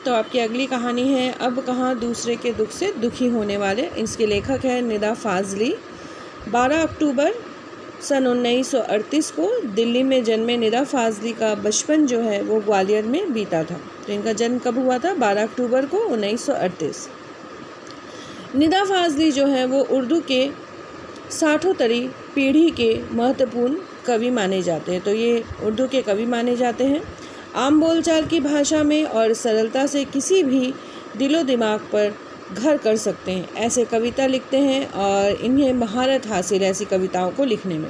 तो आपकी अगली कहानी है अब कहाँ दूसरे के दुख से दुखी होने वाले। इसके लेखक है निदा फाजली। 12 अक्टूबर सन 1938 को दिल्ली में जन्मे निदा फाजली का बचपन जो है वो ग्वालियर में बीता था। तो इनका जन्म कब हुआ था? 12 अक्टूबर को 1938। निदा फाजली जो है वो उर्दू के साठों पीढ़ी के महत्वपूर्ण कवि माने जाते हैं। तो ये उर्दू के कवि माने जाते हैं। आम बोलचाल की भाषा में और सरलता से किसी भी दिलो दिमाग पर घर कर सकते हैं, ऐसे कविता लिखते हैं और इन्हें महारत हासिल है ऐसी कविताओं को लिखने में।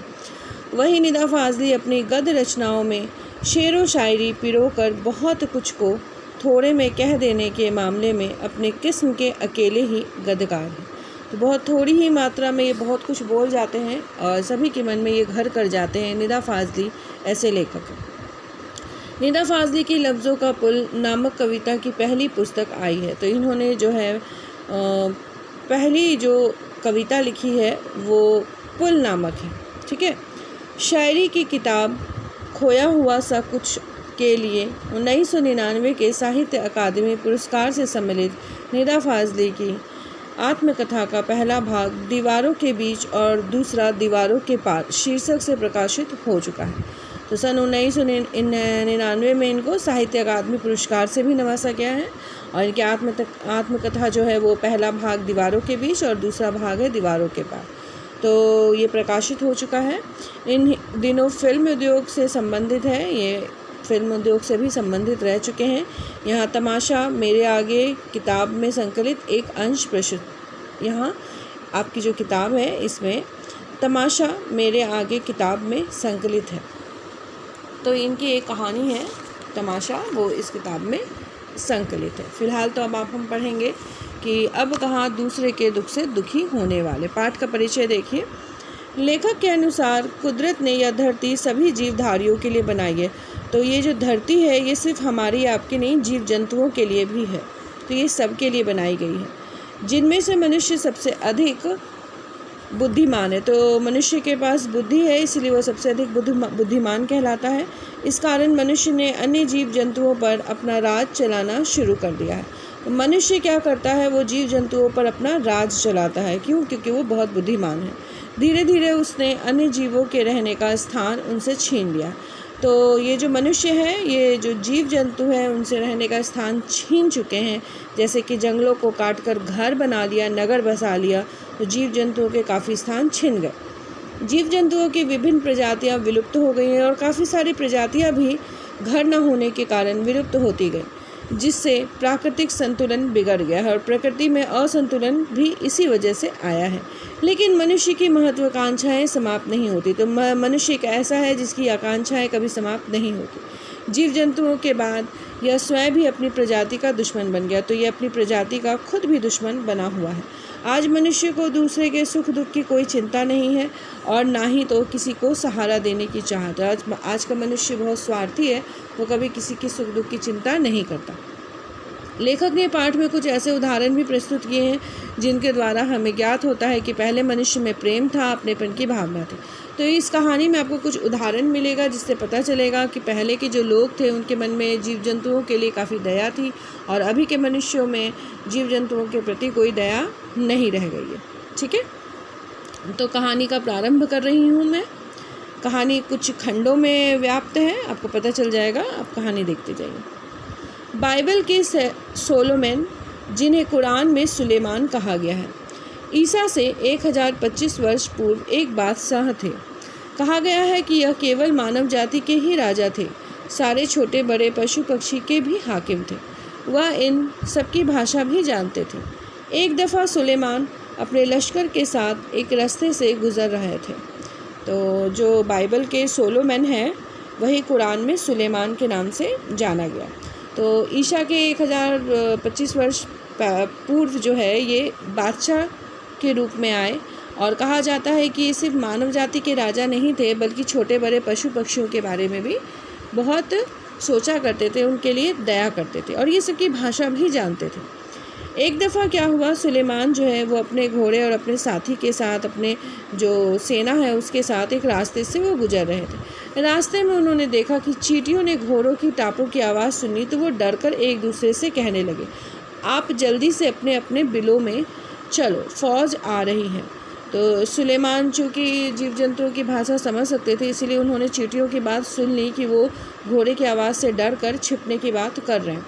वही निदा फाजली अपनी गद्य रचनाओं में शेर व शायरी पिरोकर बहुत कुछ को थोड़े में कह देने के मामले में अपने किस्म के अकेले ही गद्यकार हैं। तो बहुत थोड़ी ही मात्रा में ये बहुत कुछ बोल जाते हैं और सभी के मन में ये घर कर जाते हैं। निदा फाजली ऐसे लेखक हैं। निदा फाजली की लफ्ज़ों का पुल नामक कविता की पहली पुस्तक आई है। तो इन्होंने जो है पहली जो कविता लिखी है वो पुल नामक है। ठीक है। शायरी की किताब खोया हुआ सा कुछ के लिए 1999 के साहित्य अकादमी पुरस्कार से सम्मिलित निदा फाजली की आत्मकथा का पहला भाग दीवारों के बीच और दूसरा दीवारों के पार शीर्षक से प्रकाशित हो चुका है। तो सन 1999 में इनको साहित्य अकादमी पुरस्कार से भी नवाजा गया है और इनकी आत्मकथा जो है वो पहला भाग दीवारों के बीच और दूसरा भाग है दीवारों के पार। तो ये प्रकाशित हो चुका है। इन दिनों फिल्म उद्योग से संबंधित है, ये फिल्म उद्योग से भी संबंधित रह चुके हैं। यहाँ तमाशा मेरे आगे किताब में संकलित एक अंश प्रस्तुत। यहाँ आपकी जो किताब है इसमें तमाशा मेरे आगे किताब में संकलित है। तो इनकी एक कहानी है तमाशा, वो इस किताब में संकलित है। फिलहाल तो अब हम पढ़ेंगे कि अब कहाँ दूसरे के दुख से दुखी होने वाले। पाठ का परिचय देखिए। लेखक के अनुसार कुदरत ने यह धरती सभी जीवधारियों के लिए बनाई है। तो ये जो धरती है ये सिर्फ हमारी आपकी नहीं, जीव जंतुओं के लिए भी है। तो ये सब के लिए बनाई गई है, जिनमें से मनुष्य सबसे अधिक बुद्धिमान है। तो मनुष्य के पास बुद्धि है, इसलिए वह सबसे अधिक बुद्धिमान कहलाता है। इस कारण मनुष्य ने अन्य जीव जंतुओं पर अपना राज चलाना शुरू कर दिया है। तो मनुष्य क्या करता है, वो जीव जंतुओं पर अपना राज चलाता है। क्यों? क्योंकि वो बहुत बुद्धिमान है। धीरे धीरे उसने अन्य जीवों के रहने का स्थान उनसे छीन लिया। तो ये जो मनुष्य है, ये जो जीव जंतु हैं उनसे रहने का स्थान छीन चुके हैं। जैसे कि जंगलों को काटकर घर बना लिया, नगर बसा लिया, तो जीव जंतुओं के काफ़ी स्थान छिन गए। जीव जंतुओं की विभिन्न प्रजातियां विलुप्त हो गई हैं और काफ़ी सारी प्रजातियां भी घर न होने के कारण विलुप्त होती गई, जिससे प्राकृतिक संतुलन बिगड़ गया है और प्रकृति में असंतुलन भी इसी वजह से आया है। लेकिन मनुष्य की महत्वाकांक्षाएं समाप्त नहीं होती। तो मनुष्य एक ऐसा है जिसकी आकांक्षाएं कभी समाप्त नहीं होती। जीव जंतुओं के बाद यह स्वयं भी अपनी प्रजाति का दुश्मन बन गया। तो यह अपनी प्रजाति का खुद भी दुश्मन बना हुआ है। आज मनुष्य को दूसरे के सुख दुख की कोई चिंता नहीं है और ना ही तो किसी को सहारा देने की चाहत है। आज का मनुष्य बहुत स्वार्थी है, वो कभी किसी की सुख दुख की चिंता नहीं करता। लेखक ने पाठ में कुछ ऐसे उदाहरण भी प्रस्तुत किए हैं जिनके द्वारा हमें ज्ञात होता है कि पहले मनुष्य में प्रेम था, अपनेपन की भावना थी। तो इस कहानी में आपको कुछ उदाहरण मिलेगा जिससे पता चलेगा कि पहले के जो लोग थे उनके मन में जीव जंतुओं के लिए काफ़ी दया थी और अभी के मनुष्यों में जीव जंतुओं के प्रति कोई दया नहीं रह गई है। ठीक है। तो कहानी का प्रारंभ कर रही हूँ मैं। कहानी कुछ खंडों में व्याप्त है, आपको पता चल जाएगा। आप कहानी देखते जाइए। बाइबल के सोलोमन, जिन्हें कुरान में सुलेमान कहा गया है, ईसा से 1025 वर्ष पूर्व एक बादशाह थे। कहा गया है कि यह केवल मानव जाति के ही राजा थे, सारे छोटे बड़े पशु पक्षी के भी हाकिम थे। वह इन सबकी भाषा भी जानते थे। एक दफ़ा सुलेमान अपने लश्कर के साथ एक रास्ते से गुज़र रहे थे। तो जो बाइबल के सोलोमन हैं वही कुरान में सुलेमान के नाम से जाना गया। तो ईसा के 1025 वर्ष पूर्व जो है ये बादशाह के रूप में आए और कहा जाता है कि ये सिर्फ मानव जाति के राजा नहीं थे बल्कि छोटे बड़े पशु पक्षियों के बारे में भी बहुत सोचा करते थे, उनके लिए दया करते थे और ये सबकी भाषा भी जानते थे। एक दफ़ा क्या हुआ, सुलेमान जो है वो अपने घोड़े और अपने साथी के साथ, अपने जो सेना है उसके साथ एक रास्ते से वो गुजर रहे थे। रास्ते में उन्होंने देखा कि चींटियों ने घोड़ों की टापों की आवाज़ सुनी, तो वो डरकर एक दूसरे से कहने लगे, आप जल्दी से अपने अपने बिलों में चलो, फ़ौज आ रही है। तो सुलेमान चूँकि जीव जंतुओं की भाषा समझ सकते थे, इसीलिए उन्होंने चींटियों की बात सुन ली कि वो घोड़े की आवाज़ से डर कर छिपने की बात कर रहे हैं।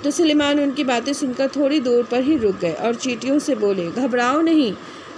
तो सुलेमान उनकी बातें सुनकर थोड़ी दूर पर ही रुक गए और चींटियों से बोले, घबराओ नहीं,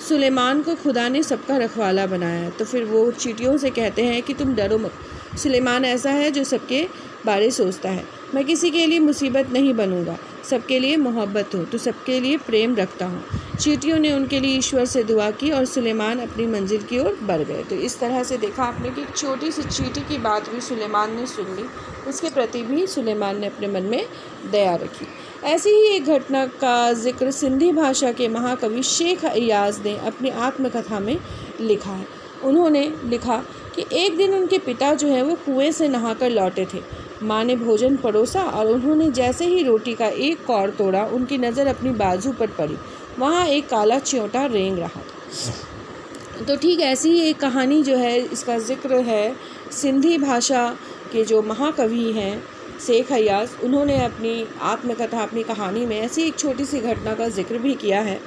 सुलेमान को खुदा ने सबका रखवाला बनाया है। तो फिर वो चींटियों से कहते हैं कि तुम डरो मत, सुलेमान ऐसा है जो सबके बारे सोचता है। मैं किसी के लिए मुसीबत नहीं बनूंगा, सबके लिए मोहब्बत हूँ, तो सबके लिए प्रेम रखता हूँ। चींटियों ने उनके लिए ईश्वर से दुआ की और सुलेमान अपनी मंजिल की ओर बढ़ गए। तो इस तरह से देखा आपने कि एक छोटी सी चींटी की बात भी सुलेमान ने सुन ली, उसके प्रति भी सुलेमान ने अपने मन में दया रखी। ऐसी ही एक घटना का जिक्र सिंधी भाषा के महाकवि शेख अय्याज ने अपनी आत्मकथा में लिखा है। उन्होंने लिखा कि एक दिन उनके पिता जो है वो कुएं से नहाकर लौटे थे। माँ ने भोजन परोसा और उन्होंने जैसे ही रोटी का एक कौर तोड़ा, उनकी नज़र अपनी बाजू पर पड़ी। वहाँ एक काला च्योंटा रेंग रहा था। तो ठीक ऐसी ही एक कहानी जो है, इसका जिक्र है सिंधी भाषा के जो महाकवि हैं शेख अय्याज, उन्होंने अपनी आत्मकथा, अपनी कहानी में ऐसी एक छोटी सी घटना का जिक्र भी किया है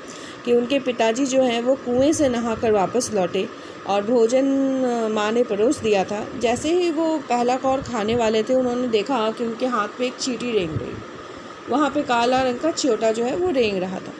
कि उनके पिताजी जो हैं वो कुएं से नहाकर वापस लौटे और भोजन माँ ने परोस दिया था। जैसे ही वो पहला कौर खाने वाले थे, उन्होंने देखा कि उनके हाथ पे एक चींटी रेंग रही, वहाँ पे काला रंग का च्योंटा जो है वो रेंग रहा था।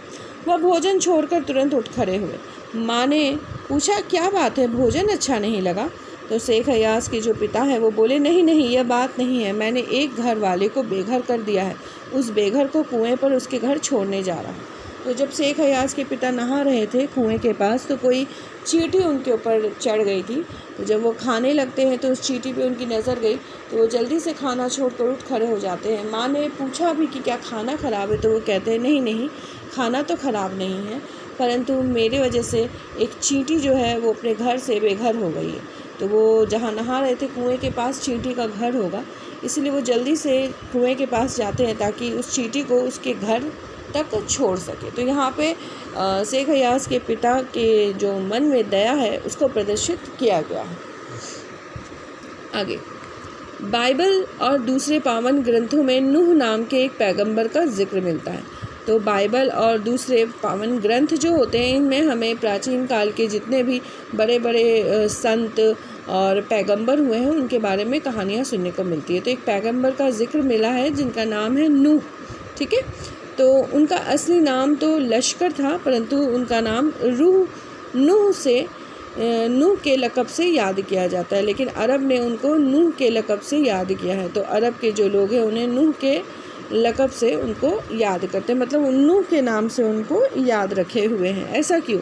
वह भोजन छोड़कर तुरंत उठ खड़े हुए। माँ ने पूछा, क्या बात है, भोजन अच्छा नहीं लगा? तो शेख अय्याज के जो पिता है वो बोले, नहीं नहीं, यह बात नहीं है, मैंने एक घर वाले को बेघर कर दिया है, उस बेघर को कुएं पर उसके घर छोड़ने जा रहा हूँ। तो जब शेख अय्याज के पिता नहा रहे थे कुएं के पास, तो कोई चींटी उनके ऊपर चढ़ गई थी। तो जब वो खाने लगते हैं तो उस चींटी पे उनकी नज़र गई, तो वो जल्दी से खाना छोड़कर उठ खड़े हो जाते हैं। माँ ने पूछा भी कि क्या खाना ख़राब है? तो वो कहते हैं, नहीं नहीं, खाना तो ख़राब नहीं है, परंतु मेरे वजह से एक चींटी जो है वो अपने घर से बेघर हो गई है। तो वो जहाँ नहा रहे थे कुएं के पास चींटी का घर होगा, इसलिए वो जल्दी से कुएं के पास जाते हैं ताकि उस चींटी को उसके घर तक छोड़ सके। तो यहाँ पे शेख अय्याज के पिता के जो मन में दया है उसको प्रदर्शित किया गया है। आगे, बाइबल और दूसरे पावन ग्रंथों में नूह नाम के एक पैगंबर का जिक्र मिलता है। तो बाइबल और दूसरे पावन ग्रंथ जो होते हैं, इनमें हमें प्राचीन काल के जितने भी बड़े बड़े संत और पैगंबर हुए हैं उनके बारे में कहानियाँ सुनने को मिलती है। तो एक पैगंबर का जिक्र मिला है जिनका नाम है नूह। ठीक है, तो उनका असली नाम तो लश्कर था, परंतु उनका नाम नूह के लक़ब से याद किया जाता है, लेकिन अरब ने उनको नूह के लक़ब से याद किया है। तो अरब के जो लोग हैं उन्हें नूह के लक़ब से उनको याद करते हैं, मतलब नूह के नाम से उनको याद रखे हुए हैं। ऐसा क्यों?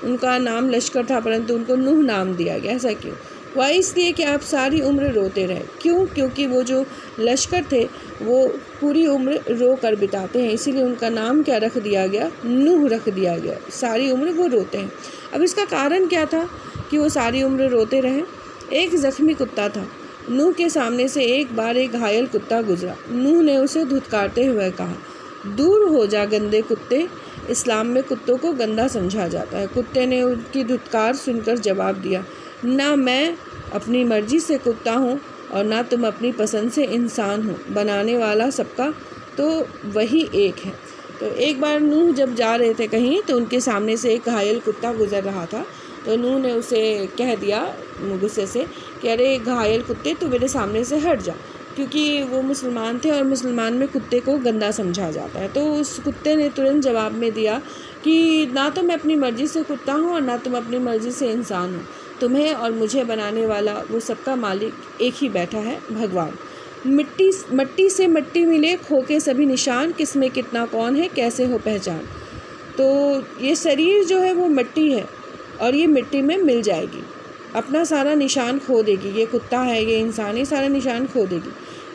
उनका नाम लश्कर था परंतु उनको नूह नाम दिया गया, ऐसा क्यों? वह इसलिए कि आप सारी उम्र रोते रहे। क्यों? क्योंकि वो जो लश्कर थे वो पूरी उम्र रो कर बिताते हैं, इसीलिए उनका नाम क्या रख दिया गया? नूह रख दिया गया। सारी उम्र वो रोते हैं। अब इसका कारण क्या था कि वो सारी उम्र रोते रहे? एक ज़ख्मी कुत्ता था। नूह के सामने से एक बार एक घायल कुत्ता गुजरा। नूह ने उसे धुतकारते हुए कहा, दूर हो जा गंदे कुत्ते। इस्लाम में कुत्तों को गंदा समझा जाता है। कुत्ते ने उनकी धुतकार सुनकर जवाब दिया, ना मैं अपनी मर्जी से कुत्ता हूँ और ना तुम अपनी पसंद से इंसान हो, बनाने वाला सबका तो वही एक है। तो एक बार नूह जब जा रहे थे कहीं, तो उनके सामने से एक घायल कुत्ता गुजर रहा था। तो नूह ने उसे कह दिया गुस्से से कि अरे घायल कुत्ते, तू मेरे सामने से हट जा, क्योंकि वो मुसलमान थे और मुसलमान में कुत्ते को गंदा समझा जाता है। तो उस कुत्ते ने तुरंत जवाब में दिया कि ना तो मैं अपनी मर्ज़ी से कुत्ता हूँ और ना तुम अपनी मर्ज़ी से इंसान हो, तुम्हें और मुझे बनाने वाला वो सबका मालिक एक ही बैठा है, भगवान। मट्टी से मट्टी मिले खोके सभी निशान, किसमें कितना कौन है कैसे हो पहचान। तो ये शरीर जो है वो मिट्टी है और ये मिट्टी में मिल जाएगी, अपना सारा निशान खो देगी। ये कुत्ता है, ये इंसान, ये सारा निशान खो देगी।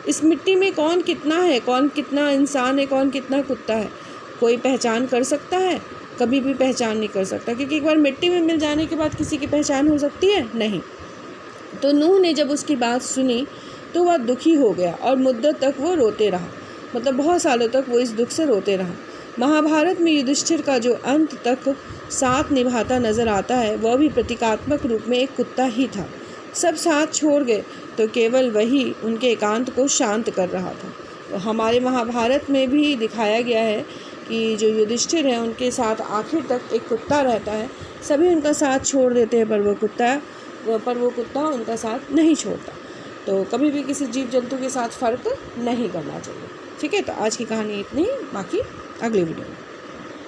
इस मिट्टी में कौन कितना है, कौन कितना इंसान है, कौन कितना कुत्ता है, कोई पहचान कर सकता है? कभी भी पहचान नहीं कर सकता, क्योंकि एक बार मिट्टी में मिल जाने के बाद किसी की पहचान हो सकती है? नहीं। तो नूह ने जब उसकी बात सुनी तो वह दुखी हो गया और मुद्दत तक वो रोते रहा, मतलब बहुत सालों तक वो इस दुख से रोते रहा। महाभारत में युधिष्ठिर का जो अंत तक साथ निभाता नजर आता है वह भी प्रतीकात्मक रूप में एक कुत्ता ही था। सब साथ छोड़ गए तो केवल वही उनके एकांत को शांत कर रहा था। तो हमारे महाभारत में भी दिखाया गया है कि जो युधिष्ठिर है उनके साथ आखिर तक एक कुत्ता रहता है। सभी उनका साथ छोड़ देते हैं पर वो कुत्ता उनका साथ नहीं छोड़ता। तो कभी भी किसी जीव जंतु के साथ फ़र्क नहीं करना चाहिए। ठीक है, तो आज की कहानी इतनी, बाकी अगले वीडियो में।